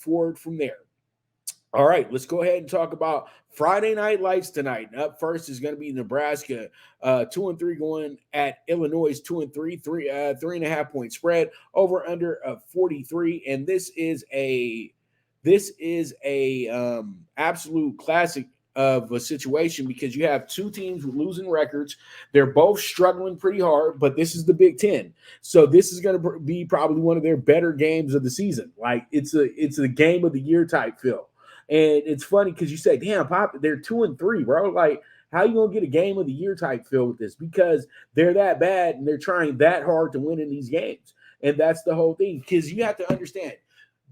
forward from there. All right, let's go ahead and talk about Friday night lights tonight. Up first is going to be Nebraska, 2-3 going at Illinois, 2-3, 3.5 point spread over under 43, and this is a absolute classic of a situation because you have two teams with losing records. They're both struggling pretty hard, but this is the Big Ten, so this is going to be probably one of their better games of the season. Like it's a game of the year type feel. And it's funny because you say, damn, Pop, they're 2-3, bro. Like, how you gonna get a game of the year type feel with this? Because they're that bad and they're trying that hard to win in these games. And that's the whole thing. Because you have to understand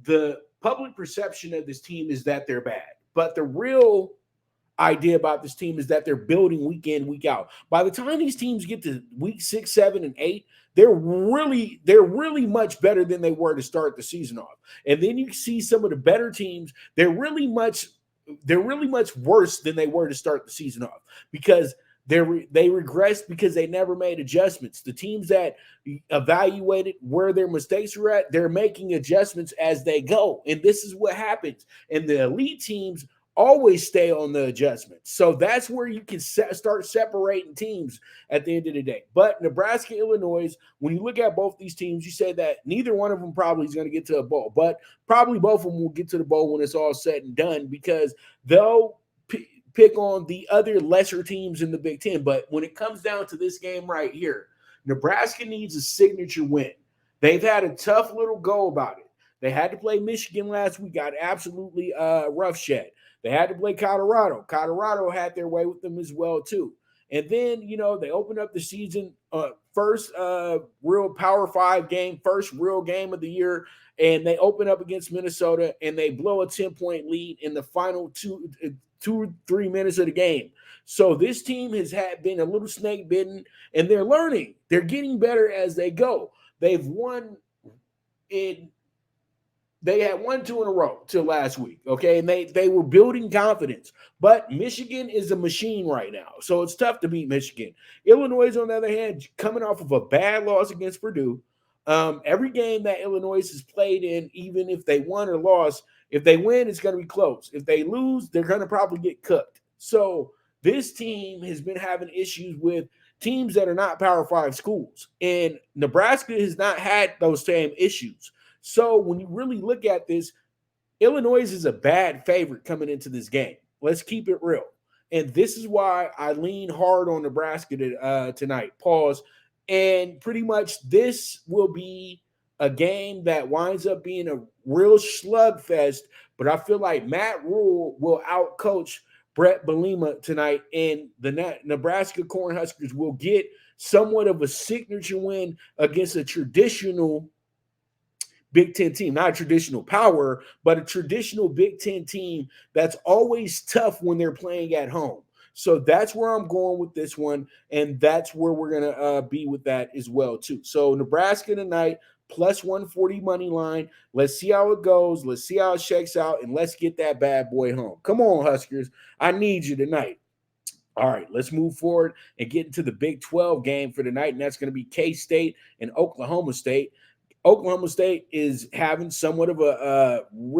the public perception of this team is that they're bad. But the real idea about this team is that they're building week in, week out. By the time these teams get to week 6, 7, and 8, they're really much better than they were to start the season off. And then you see some of the better teams, they're really much worse than they were to start the season off because they regressed because they never made adjustments. The teams that evaluated where their mistakes were at, they're making adjustments as they go. And this is what happens. And the elite teams always stay on the adjustments. So that's where you can start separating teams at the end of the day. But Nebraska, Illinois, when you look at both these teams, you say that neither one of them probably is going to get to a bowl, but probably both of them will get to the bowl when it's all said and done because they'll pick on the other lesser teams in the Big Ten. But when it comes down to this game right here, Nebraska needs a signature win. They've had a tough little go about it. They had to play Michigan last week, got absolutely roughshod. They had to play Colorado. Colorado had their way with them as well, too. And then, they opened up the season, first real Power 5 game, first real game of the year, and they open up against Minnesota, and they blow a 10-point lead in the final 3 minutes of the game. So this team has been a little snake bitten, and they're learning. They're getting better as they go. They've won in – they had 1-2 in a row till last week, okay? And they were building confidence. But Michigan is a machine right now, so it's tough to beat Michigan. Illinois, on the other hand, coming off of a bad loss against Purdue. Every game that Illinois has played in, even if they won or lost, if they win, it's going to be close. If they lose, they're going to probably get cooked. So this team has been having issues with teams that are not Power 5 schools. And Nebraska has not had those same issues. So when you really look at this, Illinois is a bad favorite coming into this game. Let's keep it real. And this is why I lean hard on Nebraska tonight. Pause. And pretty much this will be a game that winds up being a real slugfest. But I feel like Matt Rule will outcoach Brett Bielema tonight. And the Nebraska Cornhuskers will get somewhat of a signature win against a traditional Big Ten team, not a traditional power, but a traditional Big Ten team that's always tough when they're playing at home. So that's where I'm going with this one, and that's where we're going to be with that as well, too. So Nebraska tonight, plus 140 money line. Let's see how it goes. Let's see how it shakes out, and let's get that bad boy home. Come on, Huskers. I need you tonight. All right, let's move forward and get into the Big 12 game for tonight, and that's going to be K-State and Oklahoma State. Oklahoma State is having somewhat of a really